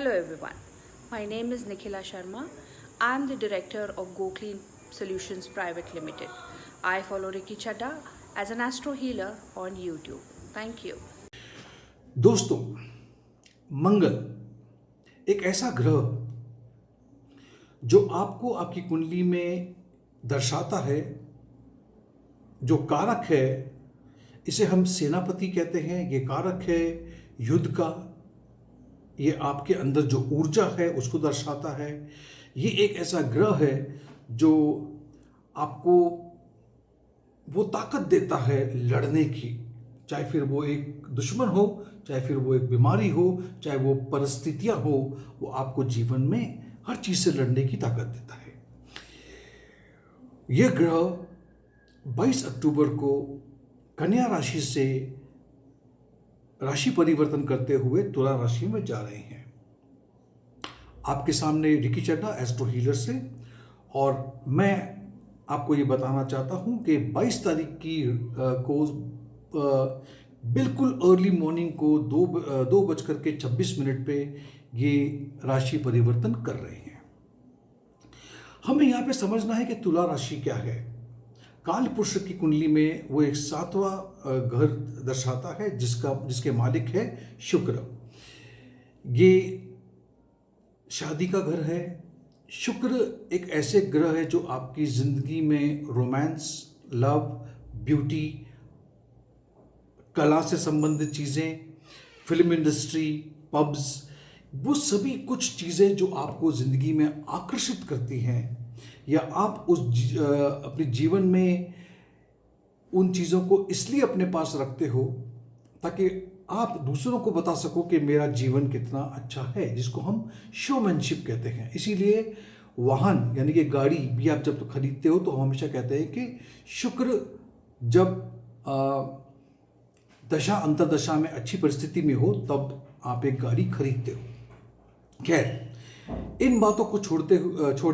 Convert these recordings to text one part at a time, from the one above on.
Hello everyone, my name is Nikhila Sharma. I am the director of GoClean Solutions Private Limited. I follow Ricky Chadha as an astro healer on YouTube. Thank you. दोस्तों, मंगल एक ऐसा ग्रह जो आपको आपकी कुंडली में दर्शाता है, जो कारक है, इसे हम सेनापति कहते हैं। ये कारक है युद्ध का, ये आपके अंदर जो ऊर्जा है उसको दर्शाता है। ये एक ऐसा ग्रह है जो आपको वो ताकत देता है लड़ने की, चाहे फिर वो एक दुश्मन हो, चाहे फिर वो एक बीमारी हो, चाहे वो परिस्थितियां हो, वो आपको जीवन में हर चीज से लड़ने की ताकत देता है। यह ग्रह 22 अक्टूबर को कन्या राशि से राशि परिवर्तन करते हुए तुला राशि में जा रहे हैं। आपके सामने रिकी चड्ढा एस्ट्रो हीलर से, और मैं आपको ये बताना चाहता हूं कि 22 तारीख की को बिल्कुल अर्ली मॉर्निंग को 2:26 पे ये राशि परिवर्तन कर रहे हैं। हमें यहाँ पे समझना है कि तुला राशि क्या है। काल पुरुष की कुंडली में वो एक 7वां घर दर्शाता है जिसके मालिक है शुक्र। ये शादी का घर है। शुक्र एक ऐसे ग्रह है जो आपकी जिंदगी में रोमांस, लव, ब्यूटी, कला से संबंधित चीज़ें, फिल्म इंडस्ट्री, पब्स, वो सभी कुछ चीज़ें जो आपको ज़िंदगी में आकर्षित करती हैं, या आप अपने जीवन में उन चीज़ों को इसलिए अपने पास रखते हो ताकि आप दूसरों को बता सको कि मेरा जीवन कितना अच्छा है, जिसको हम शोमैनशिप कहते हैं। इसीलिए वाहन यानी कि गाड़ी भी आप जब खरीदते हो तो हम हमेशा कहते हैं कि शुक्र जब दशा अंतरदशा में अच्छी परिस्थिति में हो तब आप एक गाड़ी खरीदते हो। खैर, इन बातों को छोड़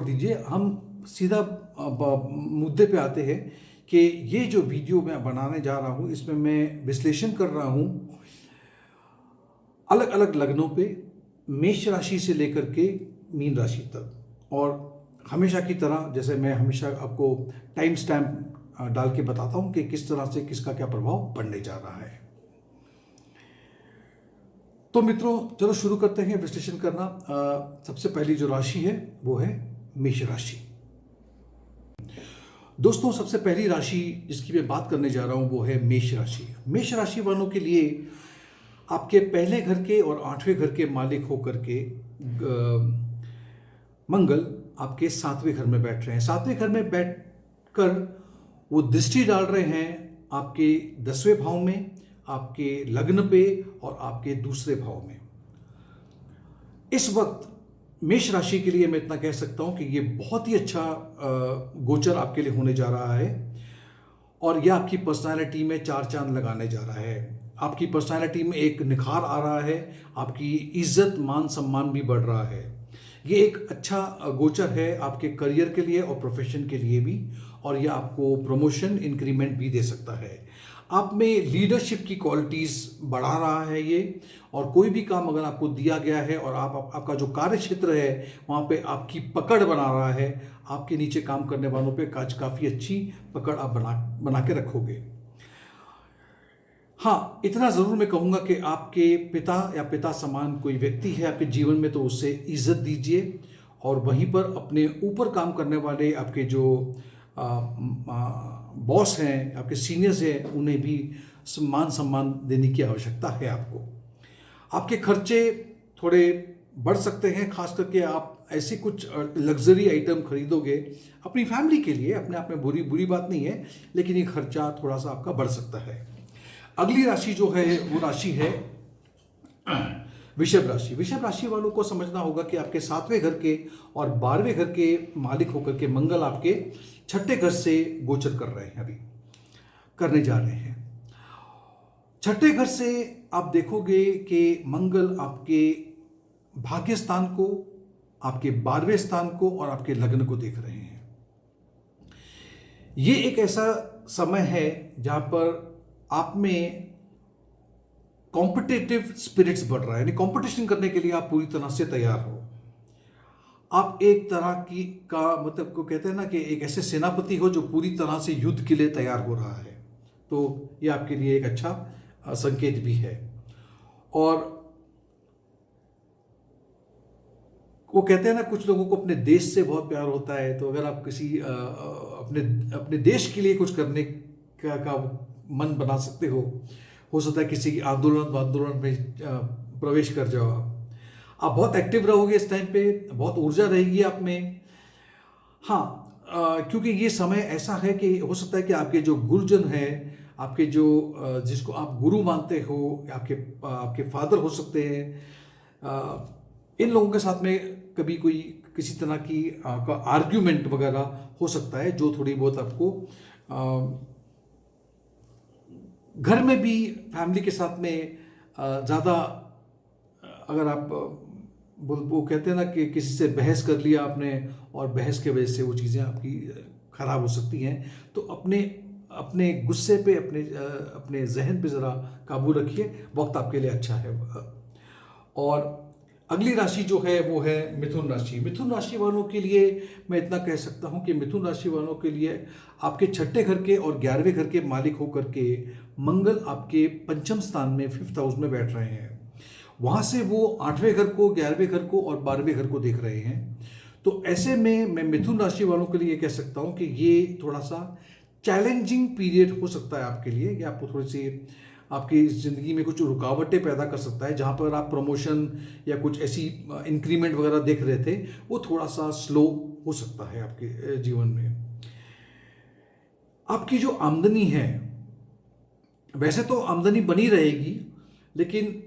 दीजिए, हम सीधा मुद्दे पे आते हैं कि ये जो वीडियो मैं बनाने जा रहा हूँ इसमें मैं विश्लेषण कर रहा हूँ अलग अलग लग्नों पे, मेष राशि से लेकर के मीन राशि तक। और हमेशा की तरह जैसे मैं हमेशा आपको टाइम स्टैम्प डाल के बताता हूँ कि किस तरह से किसका क्या प्रभाव पड़ने जा रहा है। तो मित्रों, चलो शुरू करते हैं विश्लेषण करना। सबसे पहली जो राशि है वो है मेष राशि। दोस्तों, सबसे पहली राशि जिसकी मैं बात करने जा रहा हूं वो है मेष राशि। मेष राशि वालों के लिए आपके पहले घर के और 8वें घर के मालिक होकर के मंगल आपके 7वें घर में बैठ रहे हैं। 7वें घर में बैठकर वो दृष्टि डाल रहे हैं आपके 10वें भाव में, आपके लग्न पे और आपके दूसरे भाव में। इस वक्त मेष राशि के लिए मैं इतना कह सकता हूं कि ये बहुत ही अच्छा गोचर आपके लिए होने जा रहा है, और यह आपकी पर्सनालिटी में 4 चांद लगाने जा रहा है। आपकी पर्सनालिटी में एक निखार आ रहा है, आपकी इज्जत, मान, सम्मान भी बढ़ रहा है। ये एक अच्छा गोचर है आपके करियर के लिए और प्रोफेशन के लिए भी, और यह आपको प्रमोशन, इंक्रीमेंट भी दे सकता है। आप में लीडरशिप की क्वालिटीज़ बढ़ा रहा है ये, और कोई भी काम अगर आपको दिया गया है और आपका जो कार्य क्षेत्र है वहाँ पे आपकी पकड़ बना रहा है, आपके नीचे काम करने वालों पे काफ़ी अच्छी पकड़ आप बना के रखोगे। हाँ, इतना ज़रूर मैं कहूँगा कि आपके पिता या पिता समान कोई व्यक्ति है आपके जीवन में तो उससे इज्जत दीजिए, और वहीं पर अपने ऊपर काम करने वाले आपके जो बॉस हैं, आपके सीनियर्स हैं, उन्हें भी मान सम्मान देने की आवश्यकता है आपको। आपके खर्चे थोड़े बढ़ सकते हैं, खास करके आप ऐसे कुछ लग्जरी आइटम खरीदोगे अपनी फैमिली के लिए। अपने आप में बुरी बात नहीं है, लेकिन ये खर्चा थोड़ा सा आपका बढ़ सकता है। अगली राशि जो है वो राशि है वृषभ राशि। वृषभ राशि वालों को समझना होगा कि आपके 7वें घर के और 12वें घर के मालिक होकर के मंगल आपके 6ठे घर से गोचर कर रहे हैं, अभी करने जा रहे हैं। 6ठे घर से आप देखोगे कि मंगल आपके भाग्य स्थान को, आपके 12वें स्थान को और आपके लग्न को देख रहे हैं। ये एक ऐसा समय है जहां पर आप में कॉम्पिटिटिव स्पिरिट्स बढ़ रहा है, यानी कंपटीशन करने के लिए आप पूरी तरह से तैयार हो। आप एक तरह की का मतलब को कहते हैं ना कि एक ऐसे सेनापति हो जो पूरी तरह से युद्ध के लिए तैयार हो रहा है, तो ये आपके लिए एक अच्छा संकेत भी है। और वो कहते हैं ना, कुछ लोगों को अपने देश से बहुत प्यार होता है, तो अगर आप किसी अपने अपने देश के लिए कुछ करने का मन बना सकते हो सकता है किसी की आंदोलन में प्रवेश कर जाओ। आप बहुत एक्टिव रहोगे इस टाइम पे, बहुत ऊर्जा रहेगी आप में। हाँ, क्योंकि ये समय ऐसा है कि हो सकता है कि आपके जो गुरुजन हैं, आपके जो जिसको आप गुरु मानते हो, आपके फादर हो सकते हैं, इन लोगों के साथ में कभी कोई किसी तरह की का आर्ग्यूमेंट वगैरह हो सकता है, जो थोड़ी बहुत आपको घर में भी फैमिली के साथ में ज़्यादा, अगर आप वो कहते हैं ना कि किसी से बहस कर लिया आपने और बहस के वजह से वो चीज़ें आपकी ख़राब हो सकती हैं, तो अपने गुस्से पे, अपने जहन पे ज़रा काबू रखिए, वक्त आपके लिए अच्छा है। और अगली राशि जो है वो है मिथुन राशि। मिथुन राशि वालों के लिए मैं इतना कह सकता हूँ कि मिथुन राशि वालों के लिए आपके छठे घर के और 11वें घर के मालिक होकर के मंगल आपके पंचम स्थान में 5th हाउस में बैठ रहे हैं। वहाँ से वो 8वें घर को, 11वें घर को और 12वें घर को देख रहे हैं। तो ऐसे में मैं मिथुन राशि वालों के लिए कह सकता हूँ कि ये थोड़ा सा चैलेंजिंग पीरियड हो सकता है आपके लिए, कि आपको थोड़ी सी आपकी ज़िंदगी में कुछ रुकावटें पैदा कर सकता है। जहाँ पर आप प्रमोशन या कुछ ऐसी इंक्रीमेंट वगैरह देख रहे थे, वो थोड़ा सा स्लो हो सकता है आपके जीवन में। आपकी जो आमदनी है, वैसे तो आमदनी बनी रहेगी, लेकिन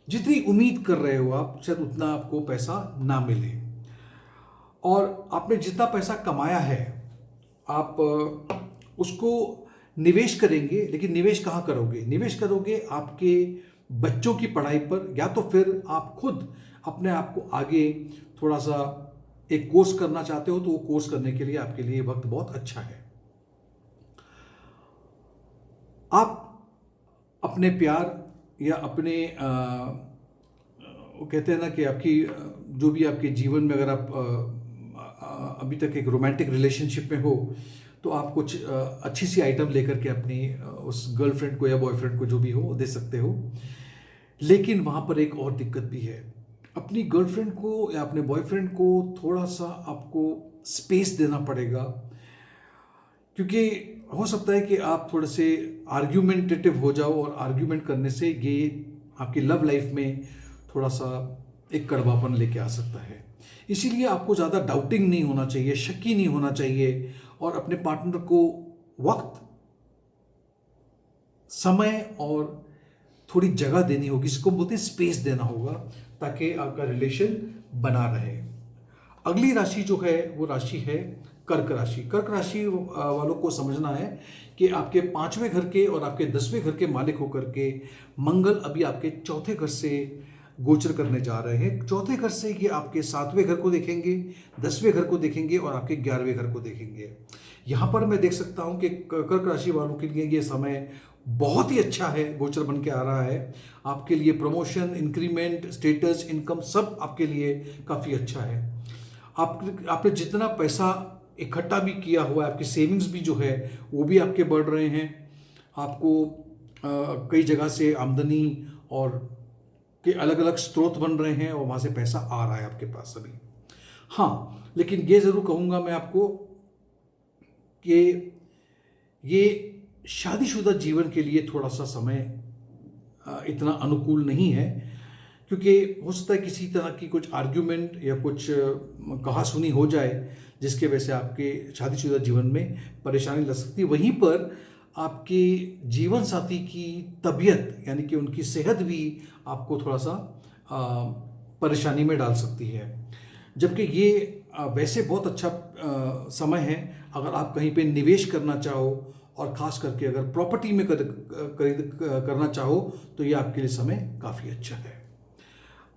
जितनी उम्मीद कर रहे हो आप, शायद उतना आपको पैसा ना मिले। और आपने जितना पैसा कमाया है, आप उसको निवेश करेंगे, लेकिन निवेश कहाँ करोगे? निवेश करोगे आपके बच्चों की पढ़ाई पर, या तो फिर आप खुद अपने आप को आगे थोड़ा सा एक कोर्स करना चाहते हो, तो वो कोर्स करने के लिए आपके लिए वक्त बहुत अच्छा है। आप अपने प्यार या अपने वो कहते हैं ना कि आपकी जो भी आपके जीवन में, अगर आप अभी तक एक रोमांटिक रिलेशनशिप में हो, तो आप कुछ अच्छी सी आइटम लेकर के अपनी उस गर्लफ्रेंड को या बॉयफ्रेंड को, जो भी हो, दे सकते हो। लेकिन वहाँ पर एक और दिक्कत भी है, अपनी गर्लफ्रेंड को या अपने बॉयफ्रेंड को थोड़ा सा आपको स्पेस देना पड़ेगा, क्योंकि हो सकता है कि आप थोड़े से आर्ग्यूमेंटेटिव हो जाओ, और आर्ग्यूमेंट करने से ये आपकी लव लाइफ में थोड़ा सा एक कड़वापन लेके आ सकता है। इसीलिए आपको ज़्यादा डाउटिंग नहीं होना चाहिए, शक्की नहीं होना चाहिए, और अपने पार्टनर को वक्त, समय और थोड़ी जगह देनी होगी, जिसको बोलते हैं स्पेस देना होगा, ताकि आपका रिलेशन बना रहे। अगली राशि जो है वो राशि है कर्क राशि। कर्क राशि वालों को समझना है कि आपके 5वें घर के और आपके 10वें घर के मालिक होकर के मंगल अभी आपके चौथे घर से गोचर करने जा रहे हैं। चौथे घर से ये आपके 7वें घर को देखेंगे, 10वें घर को देखेंगे और आपके 11वें घर को देखेंगे। यहाँ पर मैं देख सकता हूँ कि कर्क राशि वालों के लिए ये समय बहुत ही अच्छा है, गोचर बन के आ रहा है। आपके लिए प्रमोशन, इंक्रीमेंट, स्टेटस, इनकम सब आपके लिए काफ़ी अच्छा है। आपने जितना पैसा इकट्ठा भी किया हुआ है, आपकी सेविंग्स भी जो है वो भी आपके बढ़ रहे हैं। आपको कई जगह से आमदनी और के अलग अलग स्रोत बन रहे हैं, और वहाँ से पैसा आ रहा है आपके पास अभी। हाँ, लेकिन ये ज़रूर कहूँगा मैं आपको कि ये शादीशुदा जीवन के लिए थोड़ा सा समय इतना अनुकूल नहीं है, क्योंकि हो सकता है किसी तरह की कुछ आर्ग्यूमेंट या कुछ कहासुनी हो जाए, जिसके वजह से आपके शादीशुदा जीवन में परेशानी लग सकती है। वहीं पर आपके जीवन साथी की तबीयत, यानी कि उनकी सेहत भी आपको थोड़ा सा परेशानी में डाल सकती है। जबकि ये वैसे बहुत अच्छा समय है अगर आप कहीं पे निवेश करना चाहो, और ख़ास करके अगर प्रॉपर्टी में खरीद करना चाहो, तो ये आपके लिए समय काफ़ी अच्छा है।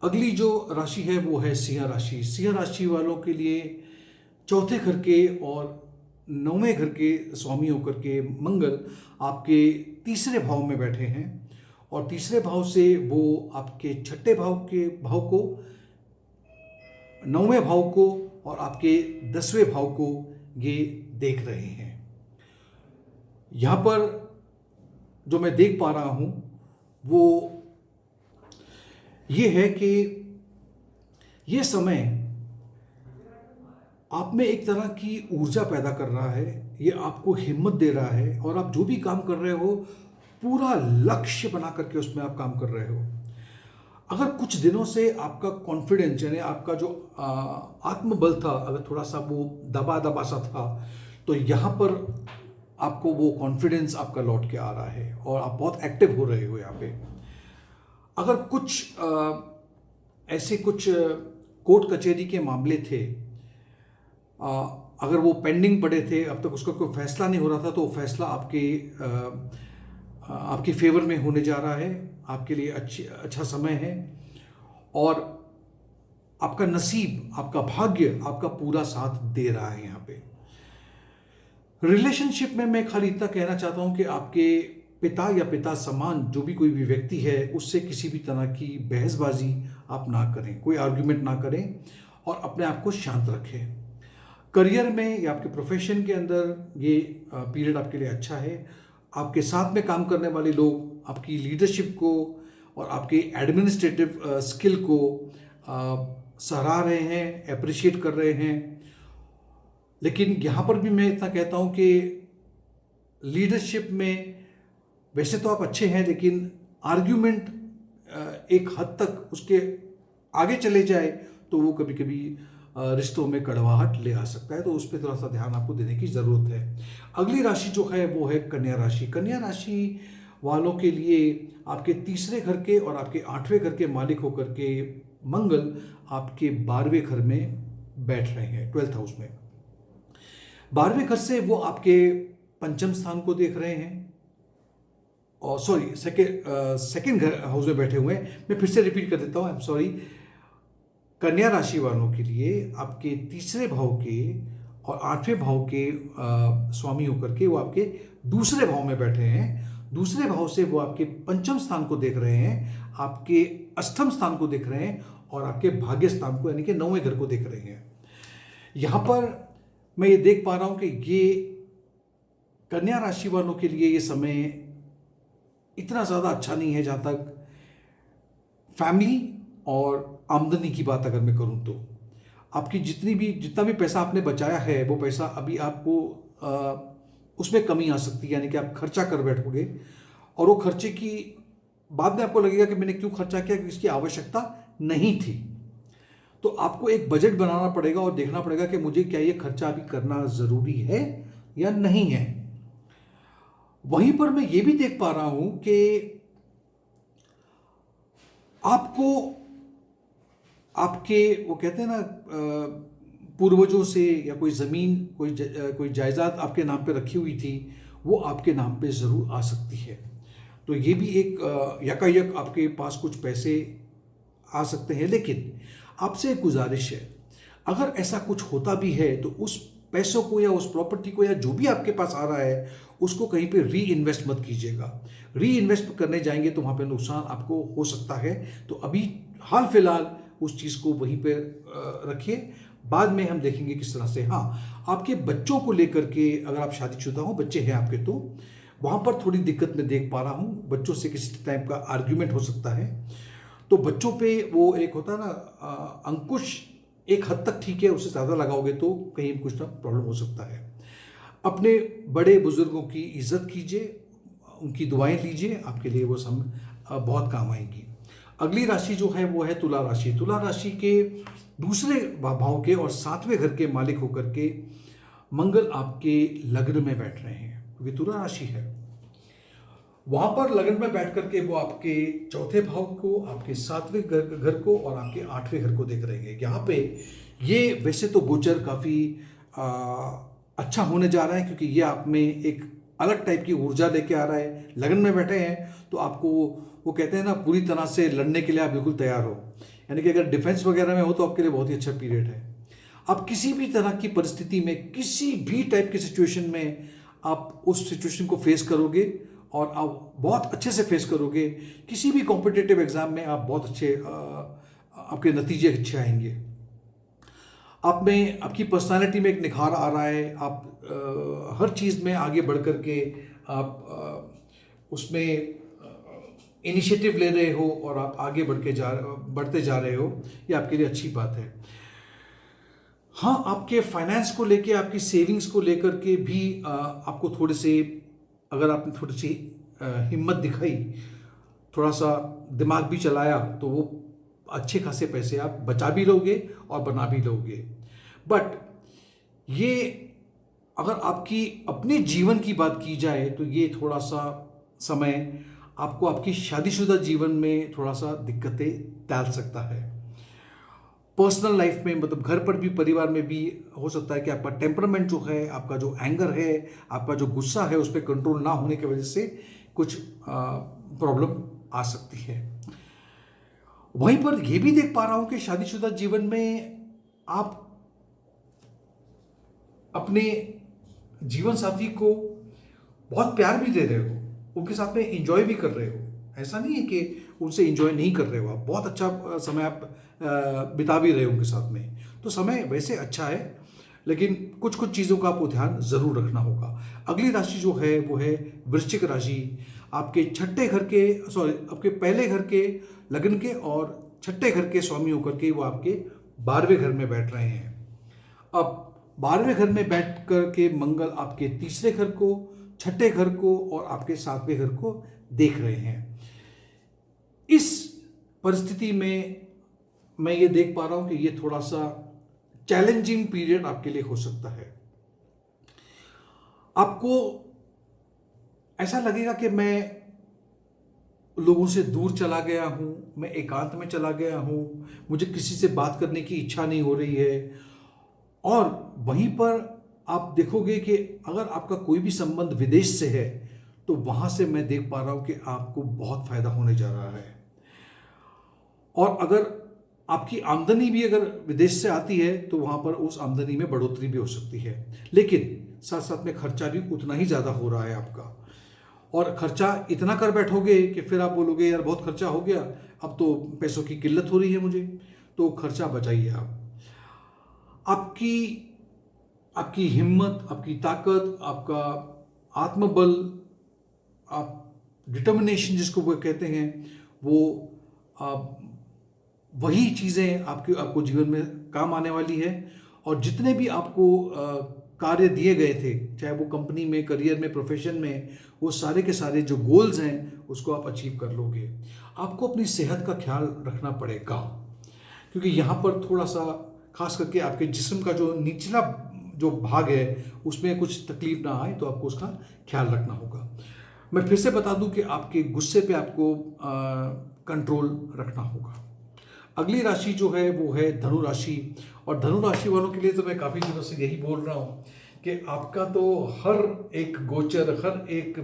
अगली जो राशि है वो है सिंह राशि। सिंह राशि वालों के लिए चौथे घर के और 9वें घर के स्वामी होकर के मंगल आपके 3रे भाव में बैठे हैं, और तीसरे भाव से वो आपके छठे भाव को, नौवें भाव को और आपके 10वें भाव को ये देख रहे हैं। यहाँ पर जो मैं देख पा रहा हूँ वो ये है कि ये समय आप में एक तरह की ऊर्जा पैदा कर रहा है, ये आपको हिम्मत दे रहा है और आप जो भी काम कर रहे हो पूरा लक्ष्य बना करके उसमें आप काम कर रहे हो। अगर कुछ दिनों से आपका कॉन्फिडेंस यानी आपका जो आत्मबल था अगर थोड़ा सा वो दबा सा था, तो यहाँ पर आपको वो कॉन्फिडेंस आपका लौट के आ रहा है और आप बहुत एक्टिव हो रहे हो यहाँ पे। अगर कुछ ऐसे कुछ कोर्ट कचहरी के मामले थे, अगर वो पेंडिंग पड़े थे, अब तक उसका कोई फैसला नहीं हो रहा था, तो वो फैसला आपके फेवर में होने जा रहा है। आपके लिए अच्छा समय है और आपका नसीब, आपका भाग्य आपका पूरा साथ दे रहा है। यहाँ पे रिलेशनशिप में मैं खाली इतना कहना चाहता हूँ कि आपके पिता या पिता समान जो भी कोई भी व्यक्ति है उससे किसी भी तरह की बहसबाजी आप ना करें, कोई आर्ग्यूमेंट ना करें और अपने आप को शांत रखें। करियर में या आपके प्रोफेशन के अंदर ये पीरियड आपके लिए अच्छा है। आपके साथ में काम करने वाले लोग आपकी लीडरशिप को और आपके एडमिनिस्ट्रेटिव स्किल को सराह रहे हैं, अप्रिशिएट कर रहे हैं। लेकिन यहाँ पर भी मैं इतना कहता हूँ कि लीडरशिप में वैसे तो आप अच्छे हैं, लेकिन आर्ग्यूमेंट एक हद तक उसके आगे चले जाए तो वो कभी कभी रिश्तों में कड़वाहट ले आ सकता है, तो उस पर थोड़ा सा ध्यान आपको देने की ज़रूरत है। अगली राशि जो है वो है कन्या राशि। कन्या राशि वालों के लिए आपके तीसरे घर के और आपके 8वें घर के मालिक होकर के मंगल आपके 12वें घर में बैठ रहे हैं, 12th हाउस में। 12वें घर से वो आपके पंचम स्थान को देख रहे हैं और सॉरी सेकेंड घर हाउस में बैठे हुए हैं। मैं फिर से रिपीट कर देता हूँ, आई एम सॉरी। कन्या राशि वालों के लिए आपके तीसरे भाव के और 8वें भाव के स्वामी होकर के वो आपके दूसरे भाव में बैठे हैं। दूसरे भाव से वो आपके पंचम स्थान को देख रहे हैं, आपके अष्टम स्थान को देख रहे हैं और आपके भाग्य स्थान को यानी कि 9वें घर को देख रहे हैं। यहाँ पर मैं ये देख पा रहा हूँ कि ये कन्या राशि वालों के लिए ये समय इतना ज़्यादा अच्छा नहीं है। जहाँ तक फैमिली और आमदनी की बात अगर मैं करूं तो आपकी जितना भी पैसा आपने बचाया है वो पैसा अभी आपको उसमें कमी आ सकती है, यानी कि आप खर्चा कर बैठोगे और वो खर्चे की बाद में आपको लगेगा कि मैंने क्यों खर्चा किया, क्योंकि इसकी आवश्यकता नहीं थी। तो आपको एक बजट बनाना पड़ेगा और देखना पड़ेगा कि मुझे क्या ये खर्चा अभी करना ज़रूरी है या नहीं है। वहीं पर मैं ये भी देख पा रहा हूं कि आपको आपके वो कहते हैं ना पूर्वजों से या कोई ज़मीन कोई जायदाद आपके नाम पे रखी हुई थी, वो आपके नाम पे ज़रूर आ सकती है। तो ये भी एक यकायक आपके पास कुछ पैसे आ सकते हैं। लेकिन आपसे एक गुजारिश है, अगर ऐसा कुछ होता भी है तो उस पैसों को या उस प्रॉपर्टी को या जो भी आपके पास आ रहा है उसको कहीं पे री इन्वेस्ट मत कीजिएगा। री इन्वेस्ट करने जाएंगे तो वहाँ पे नुकसान आपको हो सकता है। तो अभी हाल फिलहाल उस चीज़ को वहीं पे रखिए, बाद में हम देखेंगे किस तरह से। हाँ, आपके बच्चों को लेकर के अगर आप शादीशुदा हो, बच्चे हैं आपके, तो वहाँ पर थोड़ी दिक्कत मैं देख पा रहा हूँ। बच्चों से किसी टाइप का आर्ग्यूमेंट हो सकता है। तो बच्चों पे वो एक होता है ना अंकुश, एक हद तक ठीक है, उससे ज़्यादा लगाओगे तो कहीं कुछ ना प्रॉब्लम हो सकता है। अपने बड़े बुजुर्गों की इज्जत कीजिए, उनकी दुआएं लीजिए, आपके लिए वो बहुत काम आएंगी। अगली राशि जो है वो है तुला राशि। तुला राशि के दूसरे भाव के और 7वें घर के मालिक होकर के मंगल आपके लग्न में बैठ रहे हैं, क्योंकि तुला राशि है। वहां पर लग्न में बैठ करके वो आपके चौथे भाव को, आपके 7वें घर को और आपके 8वें घर को देख रहे हैं। यहाँ पे ये वैसे तो गोचर काफ़ी अच्छा होने जा रहा है, क्योंकि ये आप में एक अलग टाइप की ऊर्जा लेके आ रहा है। लगन में बैठे हैं तो आपको वो कहते हैं ना, पूरी तरह से लड़ने के लिए आप बिल्कुल तैयार हो। यानी कि अगर डिफेंस वगैरह में हो तो आपके लिए बहुत ही अच्छा पीरियड है। आप किसी भी तरह की परिस्थिति में, किसी भी टाइप की सिचुएशन में आप उस सिचुएशन को फेस करोगे और आप बहुत अच्छे से फेस करोगे। किसी भी कॉम्पिटिटिव एग्ज़ाम में आप बहुत अच्छे आपके नतीजे अच्छे आएंगे। आप में आपकी पर्सनालिटी में एक निखार आ रहा है। आप हर चीज़ में आगे बढ़ कर के आप उसमें इनिशिएटिव ले रहे हो और आप आगे बढ़ते जा रहे हो, ये आपके लिए अच्छी बात है। हाँ, आपके फाइनेंस को लेके, आपकी सेविंग्स को लेकर के भी आपको थोड़े से, अगर आपने थोड़ी सी हिम्मत दिखाई, थोड़ा सा दिमाग भी चलाया, तो वो अच्छे खासे पैसे आप बचा भी लोगे और बना भी लोगे। बट ये अगर आपकी अपने जीवन की बात की जाए तो ये थोड़ा सा समय आपको आपकी शादीशुदा जीवन में थोड़ा सा दिक्कतें डाल सकता है। पर्सनल लाइफ में, मतलब घर पर भी, परिवार में भी हो सकता है कि आपका टेम्परामेंट जो है, आपका जो एंगर है, आपका जो गुस्सा है, उस पर कंट्रोल ना होने की वजह से कुछ प्रॉब्लम आ सकती है। वहीं पर यह भी देख पा रहा हूं कि शादीशुदा जीवन में आप अपने जीवन साथी को बहुत प्यार भी दे रहे हो, उनके साथ में एंजॉय भी कर रहे हो। ऐसा नहीं है कि उनसे एंजॉय नहीं कर रहे हो, आप बहुत अच्छा समय आप बिता भी रहे हो उनके साथ में। तो समय वैसे अच्छा है, लेकिन कुछ कुछ चीज़ों का आपको ध्यान ज़रूर रखना होगा। अगली राशि जो है वो है वृश्चिक राशि। आपके छठे घर के, आपके पहले घर के लग्न के और छठे घर के स्वामी होकर के वो आपके 12वें घर में बैठ रहे हैं। अब 12वें घर में बैठ कर के मंगल आपके तीसरे घर को, छठे घर को और आपके 7वें घर को देख रहे हैं। इस परिस्थिति में मैं ये देख पा रहा हूं कि ये थोड़ा सा चैलेंजिंग पीरियड आपके लिए हो सकता है। आपको ऐसा लगेगा कि मैं लोगों से दूर चला गया हूं, मैं एकांत में चला गया हूं, मुझे किसी से बात करने की इच्छा नहीं हो रही है। और वहीं पर आप देखोगे कि अगर आपका कोई भी संबंध विदेश से है तो वहां से मैं देख पा रहा हूं कि आपको बहुत फायदा होने जा रहा है। और अगर आपकी आमदनी भी अगर विदेश से आती है तो वहां पर उस आमदनी में बढ़ोतरी भी हो सकती है, लेकिन साथ साथ में खर्चा भी उतना ही ज़्यादा हो रहा है आपका। और खर्चा इतना कर बैठोगे कि फिर आप बोलोगे यार बहुत खर्चा हो गया, अब तो पैसों की किल्लत हो रही है मुझे। तो खर्चा बचाइए आप। आपकी हिम्मत, आपकी ताकत, आपका आत्मबल, आप डिटर्मिनेशन जिसको वो कहते हैं, वो वही चीज़ें आपको जीवन में काम आने वाली है। और जितने भी आपको कार्य दिए गए थे, चाहे वो कंपनी में, करियर में, प्रोफेशन में, वो सारे के सारे जो गोल्स हैं उसको आप अचीव कर लोगे। आपको अपनी सेहत का ख्याल रखना पड़ेगा, क्योंकि यहाँ पर थोड़ा सा खास करके आपके जिस्म का जो निचला जो भाग है उसमें कुछ तकलीफ ना आए, तो आपको उसका ख्याल रखना होगा। मैं फिर से बता दूं कि आपके गुस्से पे आपको कंट्रोल रखना होगा। अगली राशि जो है वो है धनु राशि। और धनु राशि वालों के लिए तो मैं काफ़ी दिनों से यही बोल रहा हूँ कि आपका तो हर एक गोचर, हर एक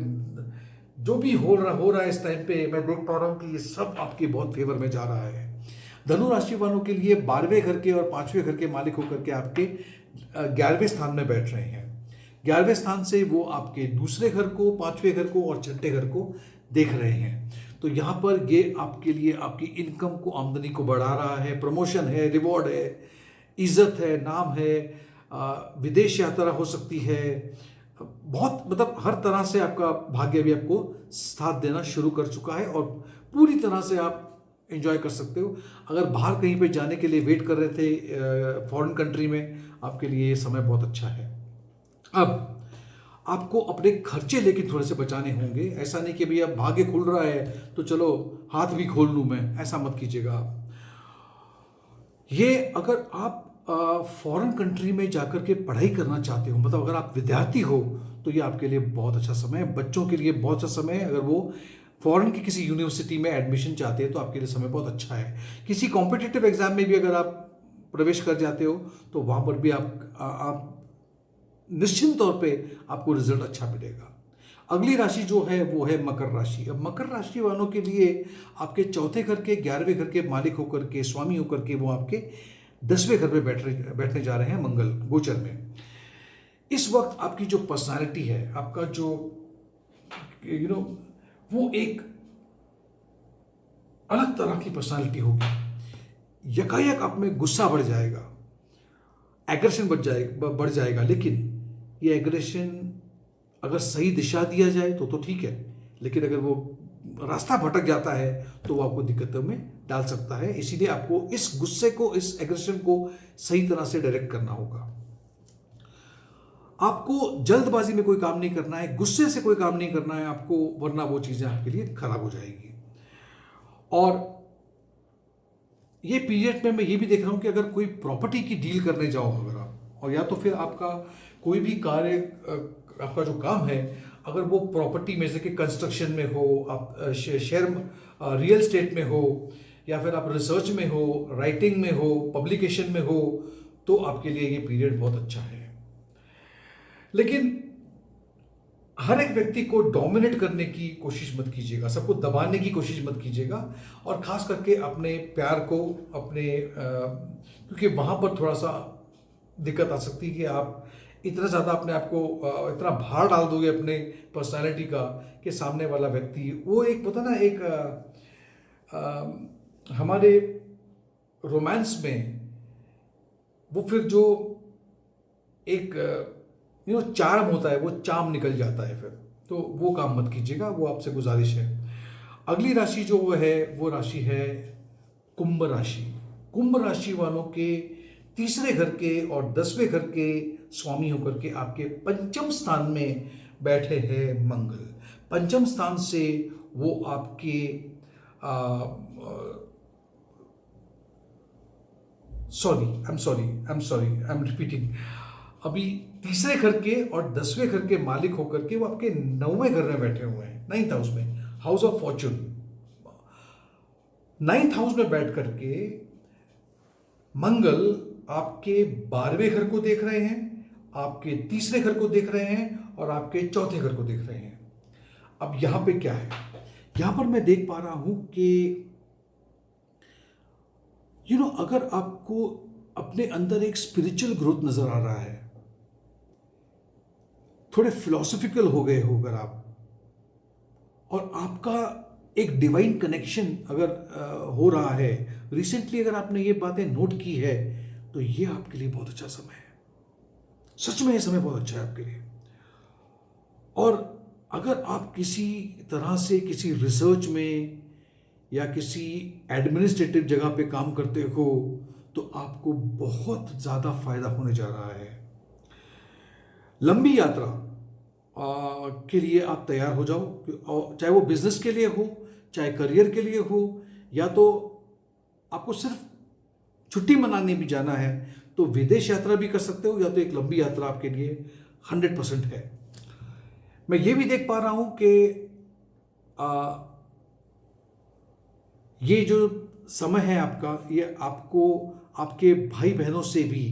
जो भी हो रहा है इस टाइम पे, मैं देख पा रहा हूँ कि ये सब आपके बहुत फेवर में जा रहा है। धनु राशि वालों के लिए 12वें घर के और 5वें घर के मालिक होकर के आपके 11वें स्थान में बैठ रहे हैं। 11वें स्थान से वो आपके दूसरे घर को, 5वें घर को और छठे घर को देख रहे हैं। तो यहाँ पर ये आपके लिए आपकी इनकम को, आमदनी को बढ़ा रहा है। प्रमोशन है, रिवॉर्ड है, इज्जत है, नाम है, विदेश यात्रा हो सकती है। बहुत मतलब हर तरह से आपका भाग्य भी आपको साथ देना शुरू कर चुका है और पूरी तरह से आप एंजॉय कर सकते हो। अगर बाहर कहीं पे जाने के लिए वेट कर रहे थे फॉरेन कंट्री में, आपके लिए ये समय बहुत अच्छा है। अब आपको अपने खर्चे लेकिन थोड़े से बचाने होंगे। ऐसा नहीं कि भैया भाग्य खुल रहा है तो चलो हाथ भी खोल लूँ मैं, ऐसा मत कीजिएगा आप। ये अगर आप फॉरेन कंट्री में जाकर के पढ़ाई करना चाहते हो, मतलब अगर आप विद्यार्थी हो, तो ये आपके लिए बहुत अच्छा समय है। बच्चों के लिए बहुत अच्छा समय है। अगर वो फॉरेन की किसी यूनिवर्सिटी में एडमिशन चाहते हैं तो आपके लिए समय बहुत अच्छा है। किसी कॉम्पिटिटिव एग्जाम में भी अगर आप प्रवेश कर जाते हो तो वहाँ पर भी आप निश्चित तौर पे आपको रिजल्ट अच्छा मिलेगा। अगली राशि जो है वो है मकर राशि। अब मकर राशि वालों के लिए आपके चौथे घर के, 11वें घर के मालिक होकर के, स्वामी होकर के वो आपके 10वें घर में बैठने जा रहे हैं मंगल गोचर में। इस वक्त आपकी जो पर्सनालिटी है, आपका जो वो एक अलग तरह की पर्सनालिटी होगी। यकायक आप में गुस्सा बढ़ जाएगा, एग्रेशन बढ़ जाएगा, लेकिन ये एग्रेशन अगर सही दिशा दिया जाए तो ठीक है, लेकिन अगर वो रास्ता भटक जाता है तो वो आपको दिक्कतों में डाल सकता है। इसीलिए आपको इस गुस्से को, इस एग्रेशन को सही तरह से डायरेक्ट करना होगा। आपको जल्दबाजी में कोई काम नहीं करना है, गुस्से से कोई काम नहीं करना है आपको, वरना वो चीजें आपके लिए खराब हो जाएगी। और ये पीरियड में मैं ये भी देख रहा हूं कि अगर कोई प्रॉपर्टी की डील करने जाओ अगर आप, और या तो फिर आपका कोई भी कार्य, आपका जो काम है, अगर वो प्रॉपर्टी में, जैसे कि कंस्ट्रक्शन में हो, आप शेयर रियल स्टेट में हो, या फिर आप रिसर्च में हो, राइटिंग में हो, पब्लिकेशन में हो, तो आपके लिए ये पीरियड बहुत अच्छा है। लेकिन हर एक व्यक्ति को डोमिनेट करने की कोशिश मत कीजिएगा, सबको दबाने की कोशिश मत कीजिएगा, और खास करके अपने प्यार को, क्योंकि वहां पर थोड़ा सा दिक्कत आ सकती है कि आप इतना ज़्यादा अपने आप को इतना भार डाल दोगे अपने पर्सनालिटी का कि सामने वाला व्यक्ति, वो एक पता ना, एक हमारे रोमांस में वो फिर जो एक चार्म होता है, वो चार्म निकल जाता है फिर, तो वो काम मत कीजिएगा, वो आपसे गुजारिश है। अगली राशि जो है वो राशि है कुंभ राशि। कुंभ राशि वालों के तीसरे घर के और 10वें घर के स्वामी होकर के आपके पंचम स्थान में बैठे हैं मंगल। पंचम स्थान से वो आपके आई एम रिपीटिंग, अभी तीसरे घर के और 10वें घर के मालिक होकर के वो आपके 9वें घर में बैठे हुए हैं, 9th हाउस में, house of Fortune. 9th house में बैठ करके मंगल आपके 12वें घर को देख रहे हैं, आपके तीसरे घर को देख रहे हैं, और आपके चौथे घर को देख रहे हैं। अब यहां पे क्या है, यहां पर मैं देख पा रहा हूं कि अगर आपको अपने अंदर एक स्पिरिचुअल ग्रोथ नजर आ रहा है, थोड़े फिलोसॉफिकल हो गए हो अगर आप, और आपका एक डिवाइन कनेक्शन अगर हो रहा है रिसेंटली, अगर आपने ये बातें नोट की है, तो ये आपके लिए बहुत अच्छा समय है। सच में ये समय बहुत अच्छा है आपके लिए। और अगर आप किसी तरह से किसी रिसर्च में या किसी एडमिनिस्ट्रेटिव जगह पे काम करते हो, तो आपको बहुत ज़्यादा फायदा होने जा रहा है। लंबी यात्रा के लिए आप तैयार हो जाओ, चाहे वो बिजनेस के लिए हो, चाहे करियर के लिए हो, या तो आपको सिर्फ छुट्टी मनाने भी जाना है तो विदेश यात्रा भी कर सकते हो, या तो एक लंबी यात्रा आपके लिए 100% है। मैं ये भी देख पा रहा हूं कि ये जो समय है आपका, ये आपको आपके भाई बहनों से भी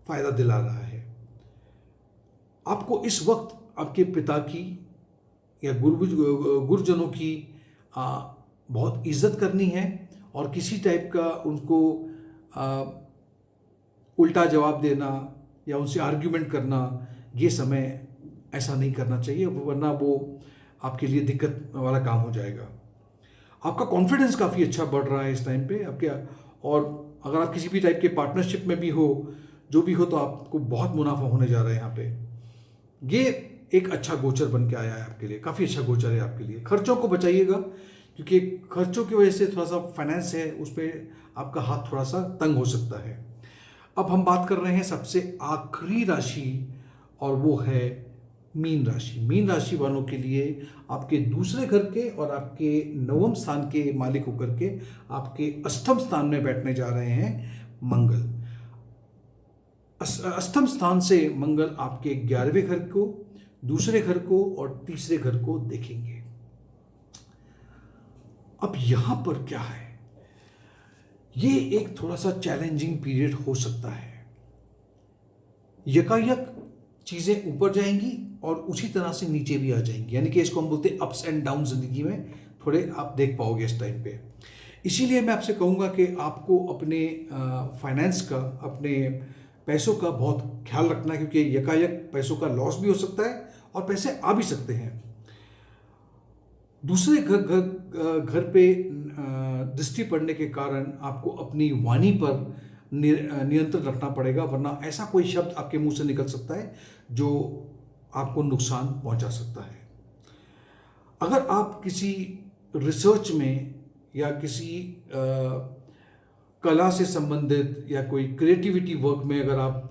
फायदा दिला रहा है। आपको इस वक्त आपके पिता की या गुरुजनों की बहुत इज्जत करनी है, और किसी टाइप का उनको उल्टा जवाब देना या उनसे आर्ग्यूमेंट करना, ये समय ऐसा नहीं करना चाहिए, वरना वो आपके लिए दिक्कत वाला काम हो जाएगा। आपका कॉन्फिडेंस काफ़ी अच्छा बढ़ रहा है इस टाइम पे आपके, और अगर आप किसी भी टाइप के पार्टनरशिप में भी हो, जो भी हो, तो आपको बहुत मुनाफा होने जा रहा है यहाँ पे। ये एक अच्छा गोचर बन के आया है आपके लिए, काफ़ी अच्छा गोचर है आपके लिए। खर्चों को बचाइएगा, क्योंकि खर्चों की वजह से थोड़ा सा फाइनेंस है उस पर आपका हाथ थोड़ा सा तंग हो सकता है। अब हम बात कर रहे हैं सबसे आखिरी राशि, और वो है मीन राशि। मीन राशि वालों के लिए आपके दूसरे घर के और आपके 9वें स्थान के मालिक होकर के आपके 8वें स्थान में बैठने जा रहे हैं मंगल। 8वें स्थान से मंगल आपके 11वें घर को, दूसरे घर को और तीसरे घर को देखेंगे। अब यहां पर क्या है, ये एक थोड़ा सा चैलेंजिंग पीरियड हो सकता है। यकायक चीजें ऊपर जाएंगी और उसी तरह से नीचे भी आ जाएंगी, यानी कि इसको हम बोलते हैं अप्स एंड डाउन। जिंदगी में थोड़े आप देख पाओगे इस टाइम पे। इसीलिए मैं आपसे कहूँगा कि आपको अपने फाइनेंस का, अपने पैसों का बहुत ख्याल रखना है, क्योंकि यकायक पैसों का लॉस भी हो सकता है और पैसे आ भी सकते हैं। दूसरे घर पे दृष्टि पड़ने के कारण आपको अपनी वाणी पर नियंत्रण रखना पड़ेगा, वरना ऐसा कोई शब्द आपके मुंह से निकल सकता है जो आपको नुकसान पहुंचा सकता है। अगर आप किसी रिसर्च में या किसी कला से संबंधित या कोई क्रिएटिविटी वर्क में अगर आप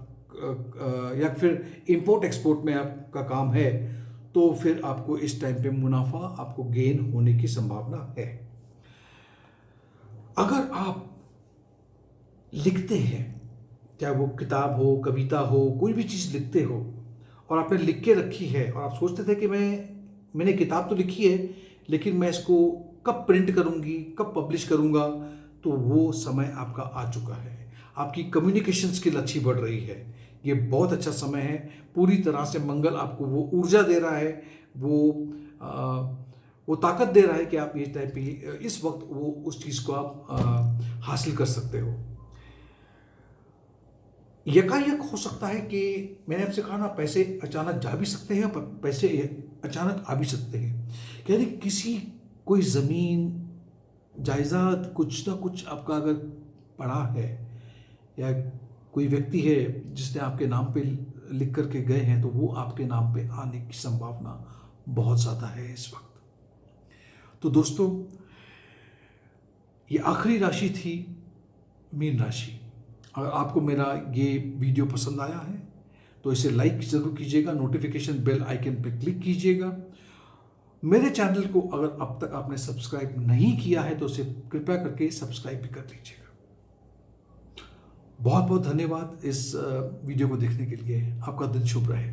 या फिर इंपोर्ट एक्सपोर्ट में आपका काम है, तो फिर आपको इस टाइम पे मुनाफा, आपको गेन होने की संभावना है। अगर आप लिखते हैं, चाहे वो किताब हो, कविता हो, कोई भी चीज़ लिखते हो और आपने लिख के रखी है और आप सोचते थे कि मैंने किताब तो लिखी है लेकिन मैं इसको कब प्रिंट करूंगी, कब पब्लिश करूंगा, तो वो समय आपका आ चुका है। आपकी कम्युनिकेशन स्किल अच्छी बढ़ रही है, ये बहुत अच्छा समय है। पूरी तरह से मंगल आपको वो ऊर्जा दे रहा है, वो ताकत दे रहा है कि आप इस टाइम पे, इस वक्त वो उस चीज़ को आप हासिल कर सकते हो। यकायक हो सकता है कि मैंने आपसे कहा ना, पैसे अचानक जा भी सकते हैं, पैसे अचानक आ भी सकते हैं। यानी किसी कोई ज़मीन जायदाद कुछ ना कुछ आपका अगर पड़ा है, या कोई व्यक्ति है जिसने आपके नाम पे लिख करके गए हैं, तो वो आपके नाम पे आने की संभावना बहुत ज़्यादा है इस वक्त। तो दोस्तों, ये आखिरी राशि थी मीन राशि। अगर आपको मेरा ये वीडियो पसंद आया है तो इसे लाइक ज़रूर कीजिएगा, नोटिफिकेशन बेल आइकन पर क्लिक कीजिएगा। मेरे चैनल को अगर अब तक आपने सब्सक्राइब नहीं किया है तो उसे कृपया करके सब्सक्राइब भी कर लीजिएगा। बहुत बहुत धन्यवाद इस वीडियो को देखने के लिए। आपका दिन शुभ रहे।